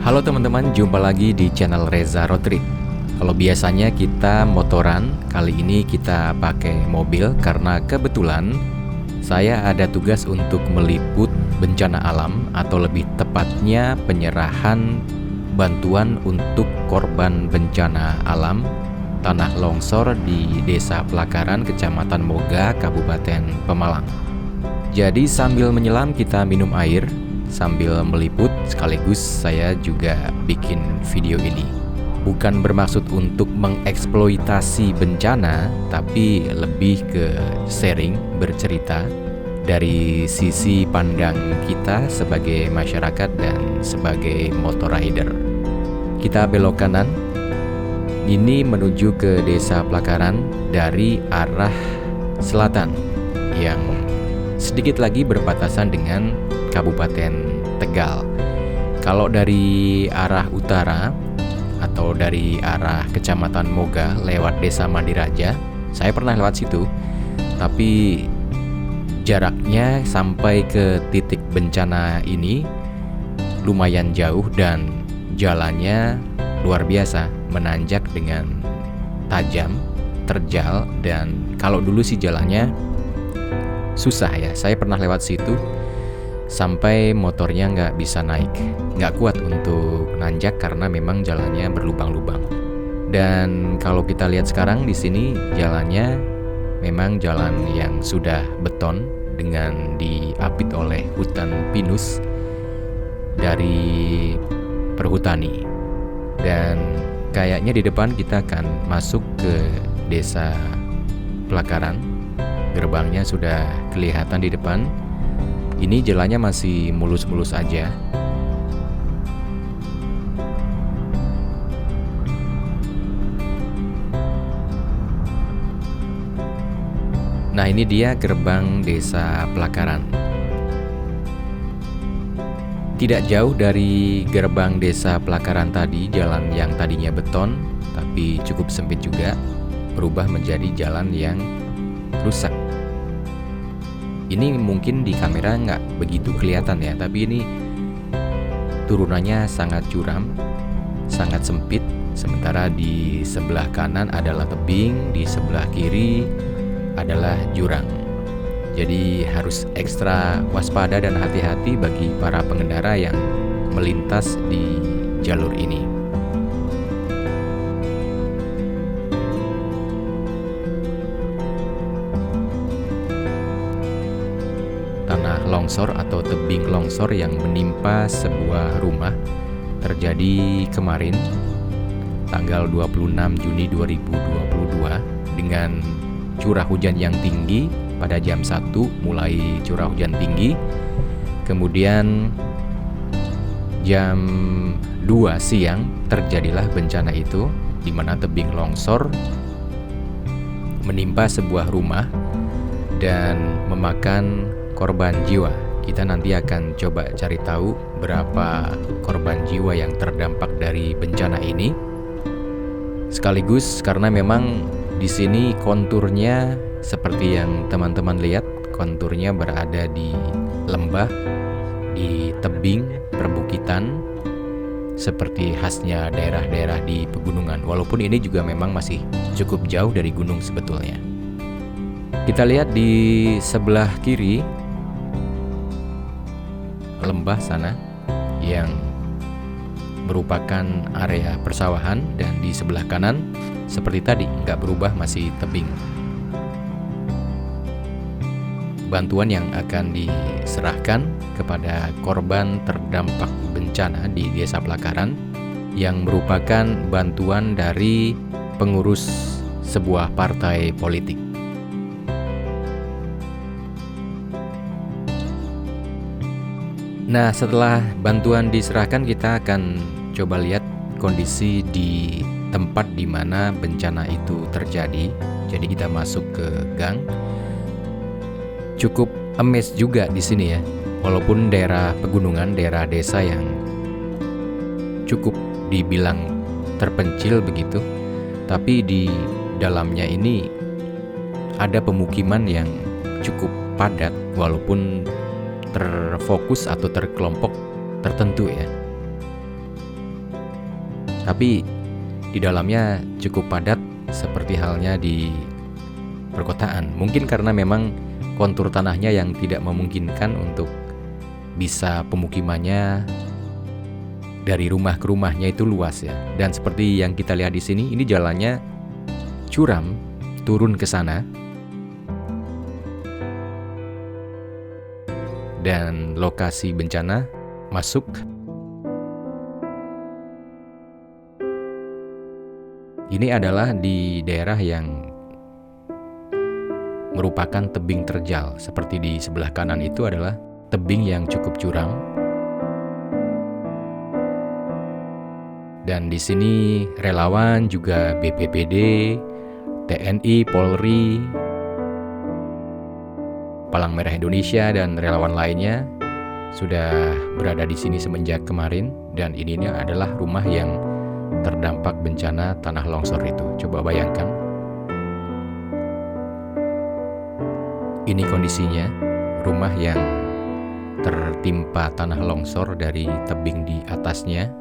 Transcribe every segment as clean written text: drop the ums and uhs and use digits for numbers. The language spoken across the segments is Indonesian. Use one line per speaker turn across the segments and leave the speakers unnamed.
Halo teman-teman, jumpa lagi di channel Reza Road Trip. Kalau biasanya kita motoran, kali ini kita pakai mobil karena kebetulan saya ada tugas untuk meliput bencana alam atau lebih tepatnya penyerahan bantuan untuk korban bencana alam tanah longsor di Desa Pelakaran, Kecamatan Moga, Kabupaten Pemalang. Jadi sambil menyelam kita minum air, sambil meliput sekaligus saya juga bikin video ini. Bukan bermaksud untuk mengeksploitasi bencana, tapi lebih ke sharing, bercerita dari sisi pandang kita sebagai masyarakat dan sebagai motor rider. Kita belok kanan, ini menuju ke Desa Pelakaran dari arah selatan yang sedikit lagi berbatasan dengan Kabupaten Tegal. Kalau dari arah utara atau dari arah Kecamatan Moga lewat Desa Mandiraja, saya pernah lewat situ, tapi jaraknya sampai ke titik bencana ini lumayan jauh dan jalannya luar biasa, menanjak dengan tajam, terjal, dan kalau dulu sih jalannya susah ya. Saya pernah lewat situ sampai motornya nggak bisa naik, nggak kuat untuk nanjak karena memang jalannya berlubang-lubang. Dan kalau kita lihat sekarang di sini jalannya memang jalan yang sudah beton dengan diapit oleh hutan pinus dari perhutani. Dan kayaknya di depan kita akan masuk ke Desa Pelakaran. Gerbangnya sudah kelihatan di depan. Ini jalannya masih mulus-mulus aja. Nah, ini dia gerbang Desa Pelakaran. Tidak jauh dari gerbang Desa Pelakaran tadi, jalan yang tadinya beton tapi cukup sempit juga berubah menjadi jalan yang rusak. Ini mungkin di kamera nggak begitu kelihatan ya, tapi ini turunannya sangat curam, sangat sempit. Sementara di sebelah kanan adalah tebing, di sebelah kiri adalah jurang. Jadi harus ekstra waspada dan hati-hati bagi para pengendara yang melintas di jalur ini. Tanah longsor atau tebing longsor yang menimpa sebuah rumah terjadi kemarin tanggal 26 Juni 2022 dengan curah hujan yang tinggi pada jam 1 mulai curah hujan tinggi, kemudian jam 2 siang terjadilah bencana itu di mana tebing longsor menimpa sebuah rumah dan memakan korban jiwa. Kita nanti akan coba cari tahu berapa korban jiwa yang terdampak dari bencana ini. Sekaligus karena memang di sini konturnya seperti yang teman-teman lihat, konturnya berada di lembah, di tebing perbukitan seperti khasnya daerah-daerah di pegunungan. Walaupun ini juga memang masih cukup jauh dari gunung sebetulnya. Kita lihat di sebelah kiri lembah sana yang merupakan area persawahan, dan di sebelah kanan seperti tadi nggak berubah, masih tebing. Bantuan yang akan diserahkan kepada korban terdampak bencana di Desa Pelakaran yang merupakan bantuan dari pengurus sebuah partai politik. Nah, setelah bantuan diserahkan, kita akan coba lihat kondisi di tempat di mana bencana itu terjadi. Jadi kita masuk ke gang. Cukup amazed juga di sini ya. Walaupun daerah pegunungan, daerah desa yang cukup dibilang terpencil begitu, tapi di dalamnya ini ada pemukiman yang cukup padat walaupun terfokus atau terkelompok tertentu ya. Tapi di dalamnya cukup padat seperti halnya di perkotaan. Mungkin karena memang kontur tanahnya yang tidak memungkinkan untuk bisa pemukimannya dari rumah ke rumahnya itu luas ya. Dan seperti yang kita lihat di sini, ini jalannya curam turun ke sana. Dan lokasi bencana masuk. Ini adalah di daerah yang merupakan tebing terjal. Seperti di sebelah kanan itu adalah tebing yang cukup curam. Dan di sini relawan juga BPBD, TNI, Polri, Palang Merah Indonesia dan relawan lainnya sudah berada di sini semenjak kemarin, dan ini adalah rumah yang terdampak bencana tanah longsor itu. Coba bayangkan. Ini kondisinya, rumah yang tertimpa tanah longsor dari tebing di atasnya.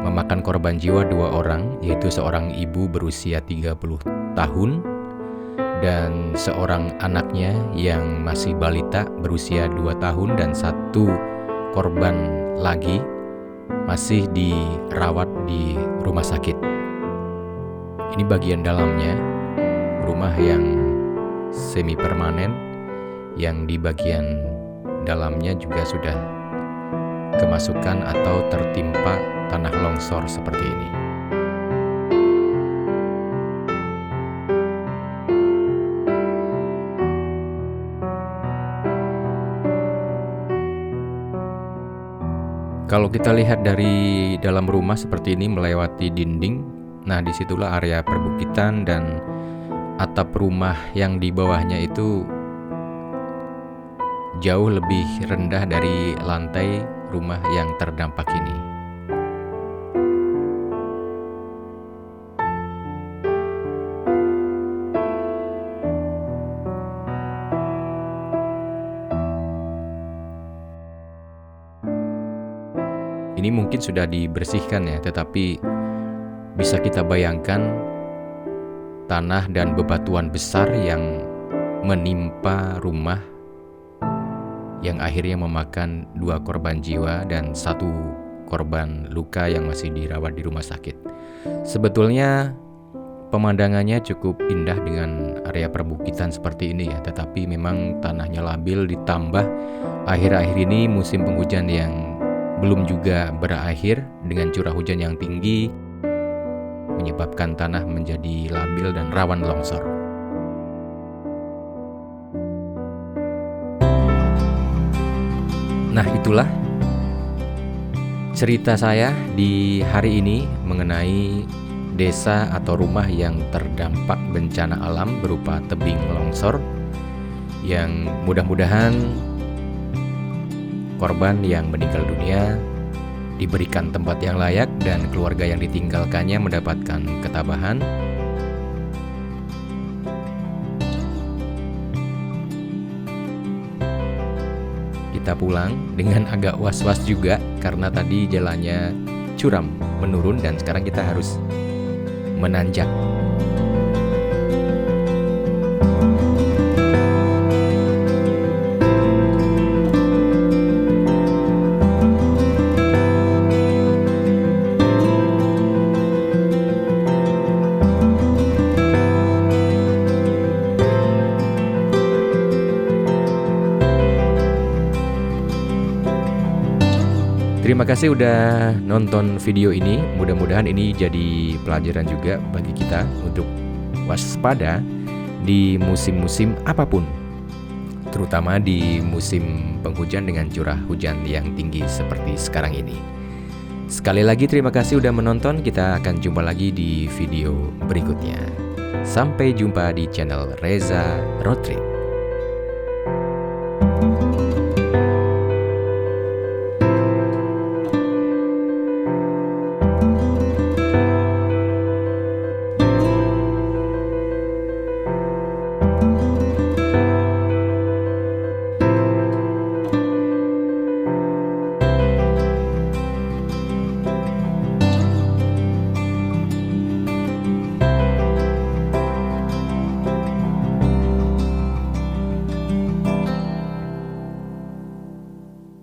Memakan korban jiwa 2 orang, yaitu seorang ibu berusia 30 tahun dan seorang anaknya yang masih balita berusia 2 tahun, dan 1 korban lagi masih dirawat di rumah sakit. Ini bagian dalamnya, rumah yang semi permanen, yang di bagian dalamnya juga sudah kemasukan atau tertimpa tanah longsor seperti ini. Kalau kita lihat dari dalam rumah seperti ini melewati dinding, nah disitulah area perbukitan, dan atap rumah yang di bawahnya itu jauh lebih rendah dari lantai rumah yang terdampak ini. Ini mungkin sudah dibersihkan ya, tetapi bisa kita bayangkan tanah dan bebatuan besar yang menimpa rumah, yang akhirnya memakan 2 korban jiwa dan 1 korban luka yang masih dirawat di rumah sakit. Sebetulnya pemandangannya cukup indah dengan area perbukitan seperti ini ya, tetapi memang tanahnya labil, ditambah akhir-akhir ini musim penghujan yang belum juga berakhir dengan curah hujan yang tinggi, menyebabkan tanah menjadi labil dan rawan longsor. Nah, itulah cerita saya di hari ini mengenai desa atau rumah yang terdampak bencana alam berupa tebing longsor, yang mudah-mudahan korban yang meninggal dunia diberikan tempat yang layak dan keluarga yang ditinggalkannya mendapatkan ketabahan. Kita pulang dengan agak was-was juga karena tadi jalannya curam menurun dan sekarang kita harus menanjak. Terima kasih udah nonton video ini. Mudah-mudahan ini jadi pelajaran juga bagi kita untuk waspada di musim-musim apapun, terutama di musim penghujan dengan curah hujan yang tinggi seperti sekarang ini. Sekali lagi terima kasih udah menonton. Kita akan jumpa lagi di video berikutnya. Sampai jumpa di channel Reza Road Trip.